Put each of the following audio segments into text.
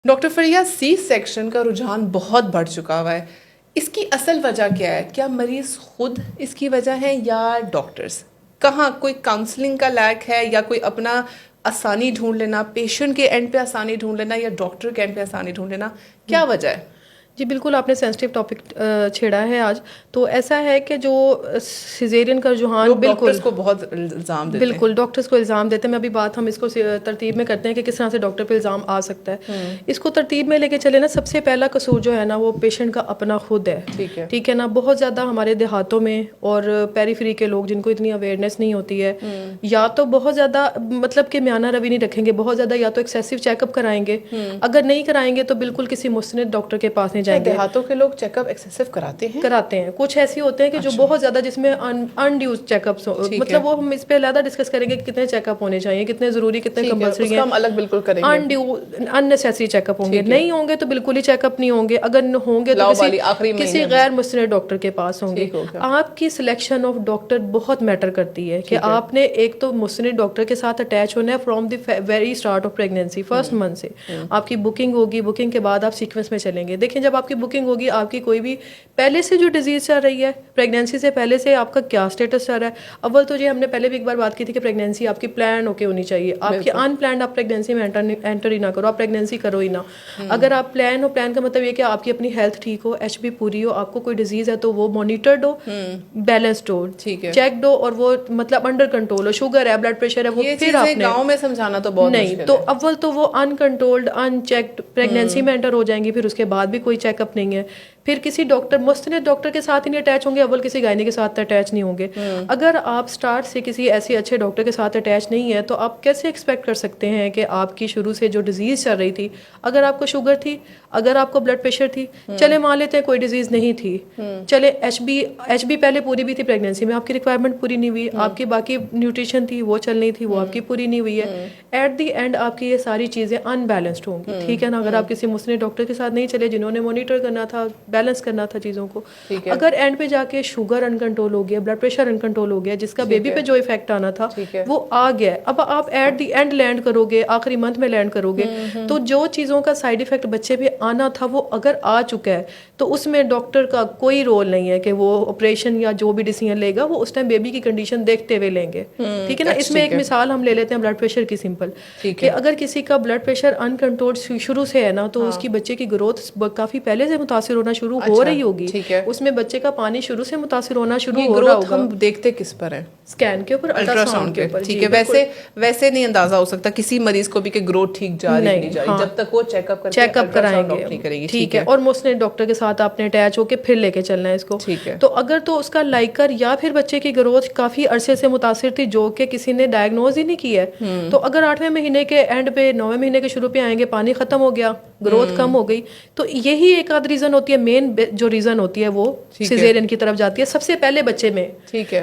Doctor فریہ، C section کا رجحان بہت بڑھ چکا ہوا ہے، اس کی اصل وجہ کیا ہے؟ کیا مریض خود اس کی وجہ ہے یا ڈاکٹرز؟ کہاں کوئی کاؤنسلنگ کا لیک ہے یا کوئی اپنا آسانی ڈھونڈ لینا، پیشنٹ کے اینڈ پہ آسانی ڈھونڈ لینا یا ڈاکٹر کے اینڈ پہ آسانی ڈھونڈ لینا؟ کیا وجہ ہے؟ جی بالکل، آپ نے سینسٹیو ٹاپک چھیڑا ہے آج. تو ایسا ہے کہ جو سیزیرین کا رجحان ڈاکٹرز کو بہت الزام دیتے ہیں. بالکل ڈاکٹرز کو الزام دیتے ہیں. میں ابھی بات ہم اس کو ترتیب میں کرتے ہیں کہ کس طرح سے ڈاکٹر پہ الزام آ سکتا ہے. اس کو ترتیب میں لے کے چلے نا، سب سے پہلا قصور جو ہے نا وہ پیشنٹ کا اپنا خود ہے. ٹھیک ہے نا. بہت زیادہ ہمارے دیہاتوں میں اور پیری فری کے لوگ جن کو اتنی اویئرنیس نہیں ہوتی ہے، یا تو بہت زیادہ مطلب کہ میانہ روی نہیں رکھیں گے، بہت زیادہ یا تو ایکسیسو چیک اپ کرائیں گے. اگر نہیں کرائیں گے تو بالکل کسی مستند ڈاکٹر کے پاس نہیں جائیں گے. دیہاتوں کے لوگ چیک اپ ایکسیسو کراتے ہیں. کچھ ایسے ہوتے ہیں کہ جو بہت زیادہ جس میں انڈیوز چیک اپس، مطلب وہ ہم اس پہ علیحدہ ڈسکس کریں گے کہ کتنے چیک اپ ہونے چاہیے، کتنے ضروری، کتنے کمپلسری ہیں. ہم الگ بالکل کریں گے. اننیسیسری چیک اپ ہوں گے، نہیں ہوں گے تو بالکل ہی چیک اپ نہیں ہوں گے. اگر ہوں گے تو کسی غیر مستند ڈاکٹر کے پاس ہوں گے. آپ کی سلیکشن آف ڈاکٹر بہت میٹر کرتی ہے کہ آپ نے ایک تو مستند ڈاکٹر کے ساتھ اٹیچ ہونا ہے from the very start of pregnancy, first month سے. آپ کی بکنگ ہوگی، بکنگ کے بعد آپ سیکوینس میں چلیں گے. دیکھیں جب آپ کی بکنگ ہوگی، آپ کی کوئی بھی پہلے سے جو ڈیزیز چل رہی ہے پریگنینسی سے پہلے سے آپ کا کیا اسٹیٹس چل رہا ہے. اول تو ہم نے پہلے بھی ایک بار بات کی تھی کہ پریگنینسی آپ کی پلان ہو کے ہونی چاہیے. آپ کی ان پلانڈ آپ پریگنینسی میں انٹر ہی نہ کرو، آپ پریگنینسی کرو ہی نہ. اگر آپ پلان ہو، پلان کا مطلب یہ کہ آپ کی اپنی ہیلتھ ٹھیک ہو، ایچ بی پوری ہو، آپ کو کوئی ڈیزیز ہے تو وہ مانیٹرڈ ہو، بیلنسڈ ہو، چیکڈ ہو، اور وہ مطلب انڈر کنٹرول ہو. شوگر ہے، بلڈ پریشر ہے، وہ پھر آپ نے گاؤں میں سمجھانا تو بہت نہیں. تو اول تو وہ انکنٹرولڈ ان چیکڈ پریگنینسی میں انٹر ہو جائیں گی، پھر اس کے بعد بھی کوئی چیک اپ نہیں ہے. پھر کسی ڈاکٹر مستند ڈاکٹر کے ساتھ ہی نہیں اٹیچ ہوں گے، اول کسی گائنی کے ساتھ اٹیچ نہیں ہوں گے. اگر آپ سٹارٹ سے کسی ایسے اچھے ڈاکٹر کے ساتھ اٹیچ نہیں ہے تو آپ کیسے ایکسپیکٹ کر سکتے ہیں کہ آپ کی شروع سے جو ڈیزیز چل رہی تھی، اگر آپ کو شوگر تھی، اگر آپ کو بلڈ پریشر تھی، چلے مان لیتے ہیں کوئی ڈیزیز نہیں تھی، چلے ایچ بی پہلے پوری بھی تھی پریگنینسی میں، آپ کی ریکوائرمنٹ پوری نہیں ہوئی، آپ کی باقی نیوٹریشن تھی وہ چل نہیں تھی، وہ آپ کی پوری نہیں ہوئی ہے. ایٹ دی اینڈ آپ کی یہ ساری چیزیں ان بیلنسڈ ہوں گی. ٹھیک ہے نا. اگر آپ کسی مستند ڈاکٹر کے ساتھ نہیں چلے جنہوں نے مانیٹر کرنا تھا، بیلنس کرنا تھا چیزوں کو، اگر اینڈ پہ جا کے شوگر ان کنٹرول ہو گیا، بلڈ پریشر ان کنٹرول ہو گیا، جس کا بیبی پہ جو افیکٹ آنا تھا وہ آ گیا. اب آپ ایٹ دی اینڈ لینڈ کرو گے، آخری منتھ میں لینڈ کرو گے، تو جو چیزوں کا سائیڈ افیکٹ بچے پہ آنا تھا وہ اگر آ چکا ہے تو اس میں ڈاکٹر کا کوئی رول نہیں ہے کہ وہ آپریشن یا جو بھی ڈیسیژن لے گا وہ اس ٹائم بیبی کی کنڈیشن دیکھتے ہوئے لیں گے. ٹھیک ہے نا. اس میں ایک مثال ہم لے لیتے ہیں بلڈ پریشر کی، سمپل، کہ اگر کسی کا بلڈ پریشر ان کنٹرولڈ شروع سے ہے نا تو اس کی بچے کی گروتھ کافی پہلے سے متاثر ہونا شروع ہو رہی ہوگی. اس میں بچے کا پانی شروع سے متاثر ہونا شروع ہو رہا ہوگا. ہم دیکھتے کس پر ہے؟ اسکین کے اوپر، الٹرا ساؤنڈ کے اوپر. ٹھیک ہے. ویسے نہیں اندازہ ہو سکتا کسی مریض کو بھی کہ گروتھ ٹھیک جا رہی نہیں جا رہی جب تک وہ چیک اپ کرائیں گے. ٹھیک ہے. اور مستند ڈاکٹر کے ساتھ آپ نے اٹیچ ہو کے پھر لے کے چلنا ہے اس کو. تو اگر تو اس کا لائکر یا پھر بچے کی گروتھ کافی عرصے سے متاثر تھی جو کہ کسی نے ڈائگنوز ہی نہیں کی ہے، تو اگر 8ویں مہینے کے اینڈ پہ 9ویں مہینے کے شروع پہ آئیں گے، پانی ختم ہو گیا، گروتھ کم ہو گئی، تو یہی ایک آدھ ریزن ہوتی ہے. مین جو ریزن ہوتی ہے وہ سیزیرین کی طرف جاتی ہے سب سے پہلے بچے میں.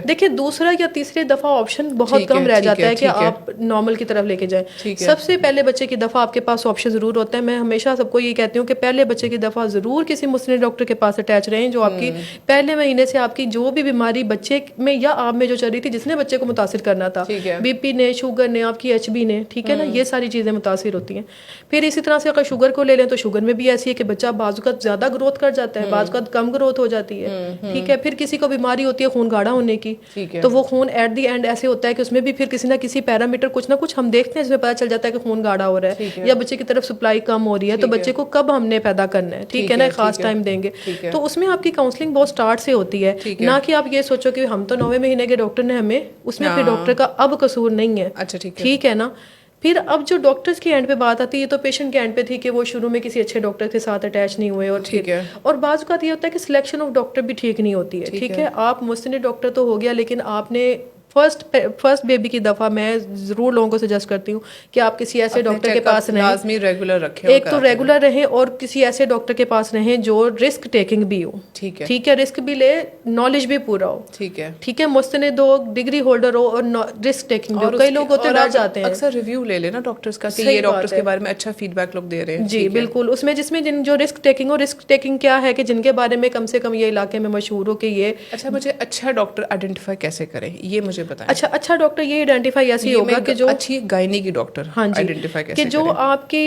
دیکھیں دوسرا یا تیسری دفعہ آپشن بہت کم رہ جاتا ہے کہ آپ نارمل کی طرف لے کے جائیں. سب سے پہلے بچے کی دفعہ آپ کے پاس آپشن ضرور ہوتا ہے. میں ہمیشہ سب کو یہ کہتی ہوں کہ پہلے بچے کی دفعہ ضرور کسی مستند ڈاکٹر کے پاس اٹیچ رہیں جو آپ کی پہلے مہینے سے آپ کی جو بھی بیماری بچے میں یا آپ میں جو چل رہی تھی جس نے بچے کو متاثر کرنا تھا، بی پی نے، شوگر نے، آپ کی ایچ بی نے، ٹھیک ہے نا، یہ ساری چیزیں متاثر ہوتی ہیں. پھر اسی طرح سے اگر شوگر کو لے لیں تو شوگر میں بھی ایسی ہے کہ بچہ بعض اوقات زیادہ گروتھ کر جاتا ہے، بعض اوقات کم گروتھ ہو جاتی ہے. ٹھیک ہے. پھر کسی کو بیماری ہوتی ہے خون گاڑھا ہونے کی، تو وہ خون ایٹ دی اینڈ ایسے ہوتا ہے کہ اس میں بھی پھر کسی نہ کسی پیرامیٹر کچھ نہ کچھ ہم دیکھتے ہیں جس میں پتہ چل جاتا ہے کہ خون گاڑھا ہو رہا ہے یا بچے کی طرف سپلائی کم ہو رہی ہے، تو بچے کو کب ہم نے پیدا کرنا ہے، ٹھیک ہے نا، خاص ٹائم دیں گے. تو اس میں آپ کی کاؤنسلنگ بہت سٹارٹ سے ہوتی ہے، نہ کہ آپ یہ سوچو کہ ہم تو 9ویں مہینے کے ڈاکٹر نے ہمیں، اس میں پھر ڈاکٹر کا اب قصور نہیں ہے. ٹھیک ہے نا. پھر اب جو ڈاکٹرز کے اینڈ پہ بات آتی ہے، یہ تو پیشنٹ کے اینڈ پہ تھی کہ وہ شروع میں کسی اچھے ڈاکٹر کے ساتھ اٹیچ نہیں ہوئے، اور بعض اوقات یہ ہوتا ہے کہ سلیکشن آف ڈاکٹر بھی ٹھیک نہیں ہوتی ہے. ٹھیک ہے. آپ مستند ڈاکٹر تو ہو گیا، لیکن آپ نے فرسٹ بیبی کی دفعہ میں ضرور لوگوں کو سجیسٹ کرتی ہوں کہ آپ کسی ایسے ڈاکٹر کے پاس رہیں، لازمی ریگولر رکھیں. ایک تو ریگولر رہیں اور کسی ایسے ڈاکٹر کے پاس رہیں جو رسک ٹیکنگ بھی ہو. ٹھیک ہے. رسک بھی لے، نالج بھی پورا ہو. ٹھیک ہے. مستند ہو، ڈگری ہولڈر ہو، اور رسک ٹیکنگ بھی ہو. کئی لوگ ہوتے ڈر جاتے ہیں. اکثر ریویو لے لینا ڈاکٹرز کا کہ یہ ڈاکٹرز کے بارے میں اچھا فیڈ بیک لوگ دے رہے ہیں. جی بالکل. اس میں جس میں جو رسک ٹیکنگ ہو، رسک ٹیکنگ کیا ہے کہ جن کے بارے میں کم سے کم یہ علاقے میں مشہور ہو کہ یہ اچھا. مجھے اچھا ڈاکٹر آئیڈینٹیفائی کیسے کریں، یہ مجھے مجھے بتائیں. اچھا ڈاکٹر یہ آئیڈینٹیفائی ایسے ہوگا کہ جو اچھی گائنی کی ڈاکٹر آئیڈینٹیفائی کیسے کہ جو آپ کے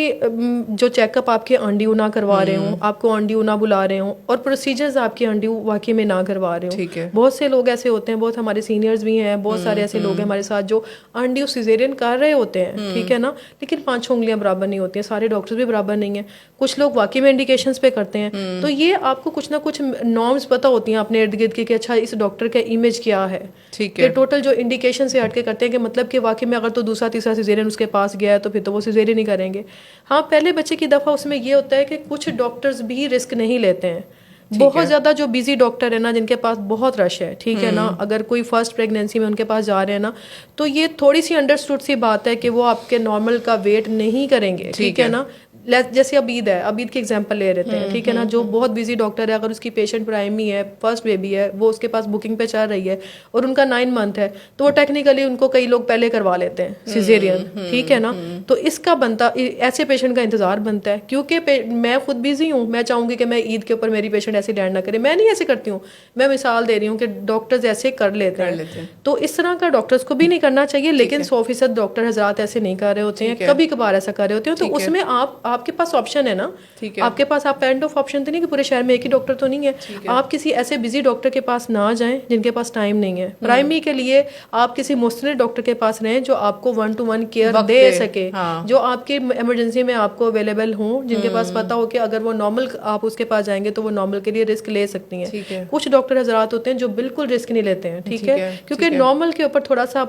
جو چیک اپ آپ کے انڈیو نہ کروا رہے ہوں, آپ کو انڈیو نہ بلا رہے ہوں, اور پروسیجرز آپ کے انڈیو واقعی میں نہ کروا رہے ہوں. ٹھیک ہے. بہت سے لوگ ایسے ہوتے ہیں, بہت ہمارے سینئرز بھی ہیں, بہت سارے ایسے لوگ ہیں ہمارے ساتھ جو انڈیو سیزیرین کر رہے ہوتے ہیں, ٹھیک ہے نا, لیکن 5 انگلیاں برابر نہیں ہوتی ہیں, سارے ڈاکٹرز بھی برابر نہیں ہیں, کچھ لوگ واقعی میں انڈیکیشنز پہ کرتے ہیں. تو یہ آپ کو کچھ نہ کچھ نارمز پتہ ہوتی ہیں اپنے ارد گرد کی کہ اچھا اس ڈاکٹر کا امیج کیا ہے, کہ ٹوٹل جو انڈیکیشن سے ہٹ کے کرتے ہیں کہ مطلب کہ واقعی میں اگر تو دوسرا تیسرا سیزیرین اس کے پاس گیا ہے تو پھر تو وہ سیزیرین ہی کریں گے. ہاں پہلے بچے کی دفعہ اس میں یہ ہوتا ہے کہ کچھ ڈاکٹرز بھی رسک نہیں لیتے ہیں. بہت زیادہ جو بیزی ڈاکٹر ہے نا, جن کے پاس بہت رش ہے, ٹھیک ہے نا, اگر کوئی فرسٹ پریگنینسی میں ان کے پاس جا رہے ہیں نا, تو یہ تھوڑی سی انڈرسٹوڈ سی بات ہے کہ وہ آپ کے نارمل کا ویٹ نہیں کریں گے, ٹھیک ہے نا. جیسے عبید ہے, عبید کی ایگزامپل لے رہتے ہیں, ٹھیک ہے نا, جو بہت بیزی ڈاکٹر ہے, اگر اس کی پیشنٹ پرائمی ہے, فرسٹ بیبی ہے, وہ اس کے پاس بکنگ پہ چل رہی ہے اور ان کا 9 منتھ ہے, تو وہ ٹیکنیکلی ان کو کئی لوگ پہلے کروا لیتے ہیں سیزیرین, ٹھیک ہے نا. تو اس کا بنتا ایسے پیشنٹ کا انتظار بنتا ہے, کیونکہ میں خود بیزی ہوں, میں چاہوں گی کہ میں عید کے اوپر میری پیشنٹ ایسے لینڈ نہ کرے. میں نہیں ایسے کرتی ہوں, میں مثال دے رہی ہوں کہ ڈاکٹرز ایسے کر لیتے ہیں. تو اس طرح کا ڈاکٹرز کو بھی نہیں کرنا چاہیے, لیکن 100% ڈاکٹر حضرات ایسے نہیں کر رہے ہوتے ہیں, کبھی کبھار ایسا کر رہے ہوتے ہیں. تو اس میں آپ کے پاس آپشن ہے نا, آپ کے پاس آپ کائنڈ آف آپشن تو نہیں کہ پورے شہر میں ایک ہی ڈاکٹر تو نہیں ہے. آپ کسی ایسے بزی ڈاکٹر کے پاس نہ جائیں جن کے پاس ٹائم نہیں ہے. پرائمری کے لیے آپ کسی مستند ڈاکٹر کے پاس رہیں جو آپ کو 1-to-1 کیئر دے سکے, جو آپ کی ایمرجنسی میں آپ کو اویلیبل ہوں, جن کے پاس پتا ہو کہ اگر وہ نارمل آپ اس کے پاس جائیں گے تو وہ نارمل کے لیے رسک لے سکتی ہیں. کچھ ڈاکٹر حضرات ہوتے ہیں جو بالکل رسک نہیں لیتے ہیں, ٹھیک ہے, کیونکہ نارمل کے اوپر تھوڑا سا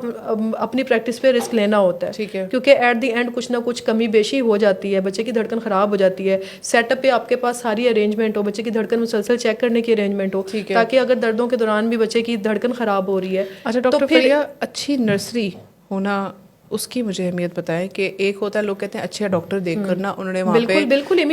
اپنی پریکٹس پہ رسک لینا ہوتا ہے, کیونکہ ایٹ دی اینڈ کچھ نہ کچھ کمی بیشی ہو جاتی ہے, بچے کی دھڑکن خراب ہو جاتی ہے. سیٹ اپ پہ آپ کے پاس ساری ارینجمنٹ ہو, بچے کی دھڑکن مسلسل چیک کرنے کی ارینجمنٹ ہو, تاکہ اگر دردوں کے دوران بھی بچے کی دھڑکن خراب ہو رہی ہے. اچھا ڈاکٹر فریہ, اچھی نرسری ہونا اس کی مجھے اہمیت بتائیں. کہ ایک ہوتا ہے لوگ کہتے ہیں اچھا ڈاکٹر دیکھ کر نا انہوں نے وہاں پہ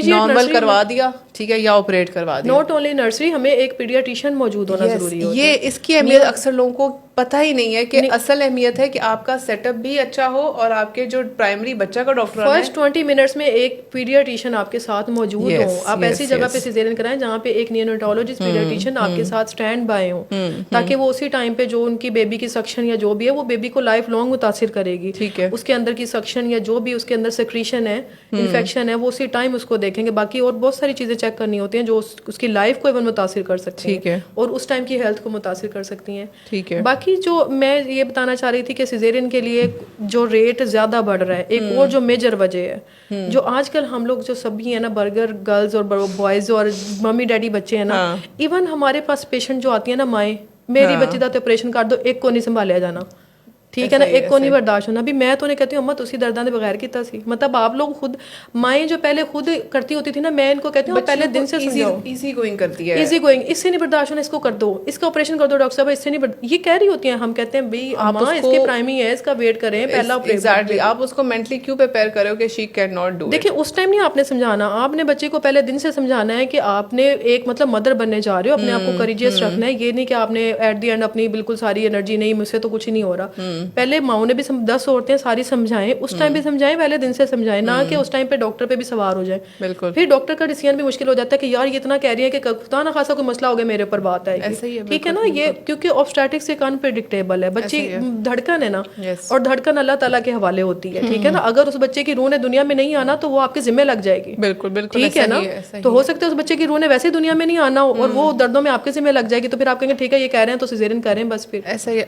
نارمل کروا دیا, ٹھیک ہے, یا آپریٹ کروا دیا. ناٹ اونلی نرسری, ہمیں ایک پیڈیاٹیشین موجود ہونا ضروری ہوتا ہے. یہ اس کی اہمیت اکثر لوگوں کو پتہ ہی نہیں ہے, کہ اصل اہمیت ہے کہ آپ کا سیٹ اپ بھی اچھا ہو اور آپ کے جو پرائمری بچہ کا ڈاکٹر فرسٹ 20 منٹس میں ایک پیڈیاٹیشین آپ کے ساتھ موجود ہو. آپ ایسی جگہ پہ سیزیرین کرائیں جہاں پہ ایک نیونیٹولوجسٹ پیڈیاٹیشین آپ کے ساتھ اسٹینڈ بائی ہوں, تاکہ وہ اسی ٹائم پہ جو ان کی بیبی کی سکشن یا جو بھی ہے وہ بیبی کو لائف لانگ متاثر کرے گی. ٹھیک ہے, اس کے اندر کی سکشن یا جو بھی اس کے اندر سیکریشن ہے, انفیکشن ہے, وہ اسی ٹائم اس کو دیکھیں گے. باقی اور بہت ساری چیزیں چیک کرنی ہوتی ہیں جو اس کی لائف کو ایون متاثر کر سکتی ہیں اور اس ٹائم کی ہیلتھ کو متاثر کر سکتی ہیں. ٹھیک ہے. باقی جو میں یہ بتانا چاہ رہی تھی کہ سیزیرین کے لیے جو ریٹ زیادہ بڑھ رہا ہے, ایک اور جو میجر وجہ ہے, جو آج کل ہم لوگ جو سبھی ہیں نا, برگر گرلز اور بوائز اور ممی ڈیڈی بچے ہیں نا, ایون ہمارے پاس پیشنٹ جو آتی ہیں نا, مائیں میری بچی کا تو آپریشن کر دو, ایک کو نہیں سنبھالیا جانا, ٹھیک ہے نا, ایک کو نہیں برداشت ہونا. ابھی میں تو نہیں کہتی ہوں اما تسی درداں دے بغیر کیتا سی, مطلب آپ لوگ خود مائیں جو پہلے خود کرتی ہوتی تھی نا, میں ان کو کہتی ہوں پہلے دن سے سمجھاؤ, ایزی گوئنگ کرتی ہے, ایزی گوئنگ, اس سے نہیں برداشت ہونا, اس کو کر دو, اس کا آپریشن کر دو ڈاکٹر صاحب, اس سے نہیں یہ کہہ رہی ہوتی ہیں. ہم کہتے ہیں بھائی اماں اس کی پرائمی ہے, اس کا ویٹ کریں, پہلا ایگزیکٹلی آپ اس کو مینٹلی کیوں پریپیئر کرے ہو کہ شی کین ناٹ ڈو. دیکھیں اس ٹائم نہیں آپ نے سمجھانا, آپ نے بچے کو پہلے دن سے سمجھانا ہے کہ آپ نے ایک مطلب مدر بننے جا رہے ہو, اپنے آپ کو کریجیس رکھنا ہے. یہ نہیں کہ آپ نے ایٹ دی اینڈ اپنی بالکل ساری انرجی نہیں, مجھ سے تو کچھ ہی نہیں ہو رہا. پہلے ماؤں نے بھی 10 عورتیں ساری سمجھائیں, اس ٹائم بھی سمجھائیں, پہلے دن سے سمجھائیں, نہ کہ اس ٹائم پہ ڈاکٹر پہ بھی سوار ہو جائیں. بالکل. پھر ڈاکٹر کا ڈیسیژن بھی مشکل ہو جاتا ہے کہ یار یہ اتنا کہہ رہی ہے کہ خدا نہ خاصا کوئی مسئلہ ہو گیا میرے اوپر بات آئے گی, ٹھیک ہے نا. یہ کیونکہ آبسٹیٹکس ایک انپریڈکٹیبل ہے, بچی دھڑکن ہے نا, اور دھڑکن اللہ تعالیٰ کے حوالے ہوتی ہے, ٹھیک ہے نا. اگر اس بچے کی روح نے دنیا میں نہیں آنا تو وہ آپ کے ذمہ لگ جائے گی. بالکل بالکل, ٹھیک ہے نا. تو ہو سکتا ہے اس بچے کی روح نے ویسے دنیا میں نہیں آنا اور وہ دردوں میں آپ کے ذمہ لگ جائے گی, تو پھر آپ کہیں گے ٹھیک ہے یہ کہہ رہے ہیں تو سیزیرین کریں بس. پھر ایسا ہی